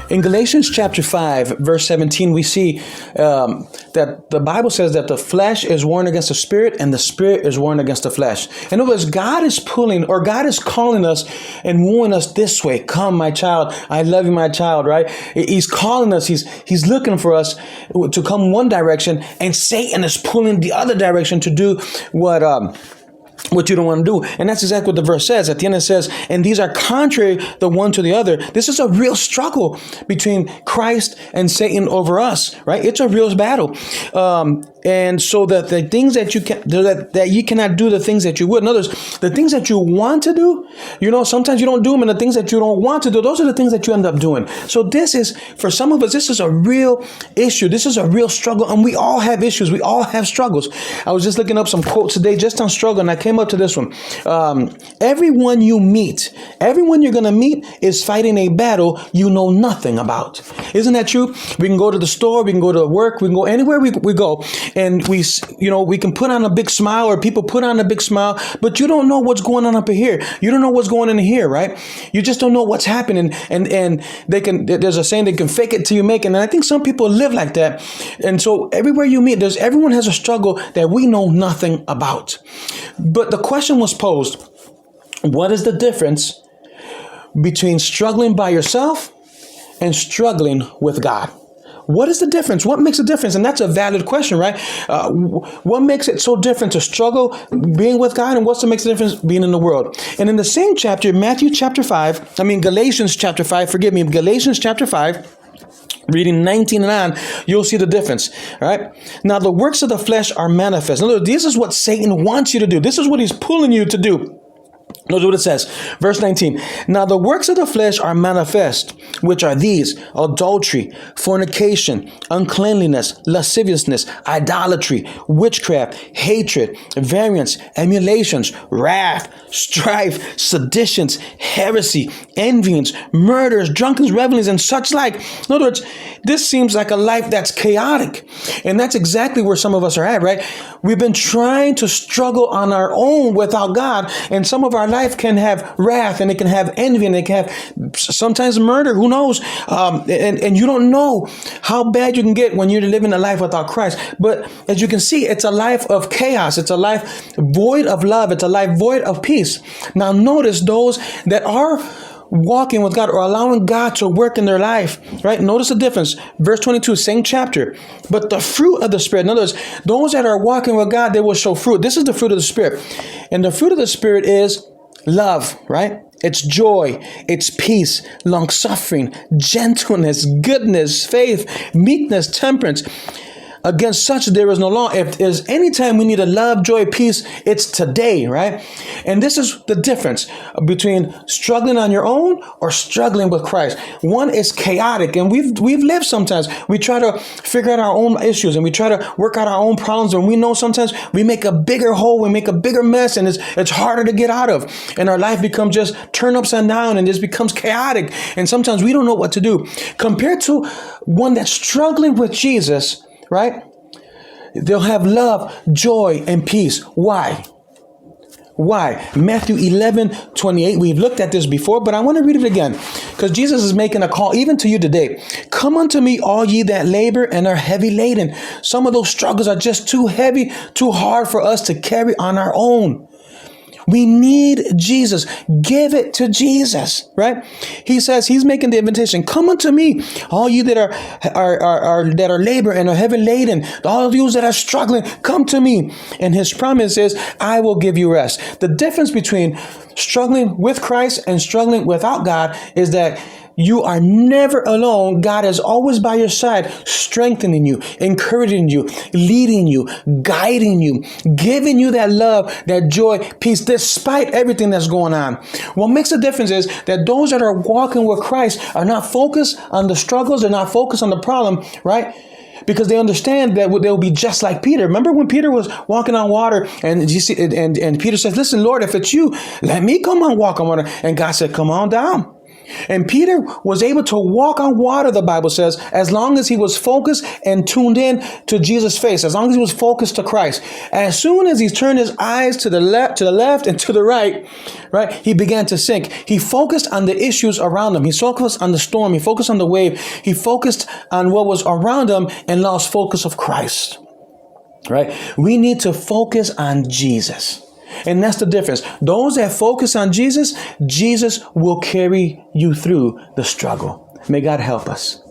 In Galatians chapter 5, verse 17, we see that the Bible says that the flesh is warring against the spirit and the spirit is warring against the flesh. In other words, God is pulling, or God is calling us and wooing us this way. Come, my child. I love you, my child, right? He's calling us. He's looking for us to come one direction, and Satan is pulling the other direction to do what you don't want to do. And that's exactly what the verse says. At the end it says, and these are contrary the one to the other. This is a real struggle between Christ and Satan over us, right? It's a real battle. And so that the things that you cannot do the things that you would. In other words, the things that you want to do, sometimes you don't do them, and the things that you don't want to do, those are the things that you end up doing. So this is, for some of us, this is a real issue. This is a real struggle, and we all have issues. We all have struggles. I was just looking up some quotes today just on struggle, and I came up to this one. Everyone you're going to meet is fighting a battle you know nothing about. Isn't that true? We can go to the store, we can go to work, we can go anywhere we go. And we can put on a big smile, or people put on a big smile, but you don't know what's going on up here. You don't know what's going on in here, right? You just don't know what's happening. And there's a saying, they can fake it till you make it. And I think some people live like that. And so everywhere you meet, everyone has a struggle that we know nothing about. But the question was posed, what is the difference between struggling by yourself and struggling with God? What is the difference? What makes a difference? And that's a valid question, right? What makes it so different to struggle being with God, and what's makes the difference being in the world? And in the same chapter, Galatians chapter 5, Galatians chapter 5, reading 19 and on, you'll see the difference. All right. Now, the works of the flesh are manifest. In other words, this is what Satan wants you to do. This is what he's pulling you to do. Notice what it says. Verse 19. Now the works of the flesh are manifest, which are these: adultery, fornication, uncleanliness, lasciviousness, idolatry, witchcraft, hatred, variance, emulations, wrath, strife, seditions, heresy, envyings, murders, drunkenness, revelings, and such like. In other words, this seems like a life that's chaotic. And that's exactly where some of us are at, right? We've been trying to struggle on our own without God. And some of our life can have wrath, and it can have envy, and it can have sometimes murder. Who knows? And you don't know how bad you can get when you're living a life without Christ. But as you can see, it's a life of chaos. It's a life void of love. It's a life void of peace. Now notice those that are walking with God or allowing God to work in their life, right? Notice the difference. Verse 22, same chapter. But the fruit of the Spirit, in other words, those that are walking with God, they will show fruit. This is the fruit of the Spirit. And the fruit of the Spirit is love, right? It's joy, it's peace, long-suffering, gentleness, goodness, faith, meekness, temperance. Against such there is no law. If there's any time we need a love, joy, peace, it's today, right? And this is the difference between struggling on your own or struggling with Christ. One is chaotic, and we've lived sometimes. We try to figure out our own issues, and we try to work out our own problems, and we know sometimes we make a bigger hole, we make a bigger mess, and it's harder to get out of. And our life becomes just turned upside down, and just becomes chaotic. And sometimes we don't know what to do. Compared to one that's struggling with Jesus, right? They'll have love, joy, and peace. Why? Matthew 11:28. We've looked at this before, but I want to read it again because Jesus is making a call even to you today. Come unto me, all ye that labor and are heavy laden. Some of those struggles are just too heavy, too hard for us to carry on our own. We need Jesus. Give it to Jesus, right? He says, he's making the invitation. Come unto me, all you that are labor and are heavy laden, all of you that are struggling, come to me. And his promise is, I will give you rest. The difference between struggling with Christ and struggling without God is that you are never alone. God is always by your side, strengthening you, encouraging you, leading you, guiding you, giving you that love, that joy, peace, despite everything that's going on. What makes a difference is that those that are walking with Christ are not focused on the struggles. They're not focused on the problem, right? Because they understand that they'll be just like Peter. Remember when Peter was walking on water, and Peter says, listen, Lord, if it's you, let me come on walk on water. And God said, come on down. And Peter was able to walk on water, the Bible says, as long as he was focused and tuned in to Jesus' face, as long as he was focused to Christ. As soon as he turned his eyes to the left and to the right, he began to sink. He focused on the issues around him. He focused on the storm. He focused on the wave. He focused on what was around him and lost focus of Christ. Right? We need to focus on Jesus. And that's the difference. Those that focus on Jesus, Jesus will carry you through the struggle. May God help us.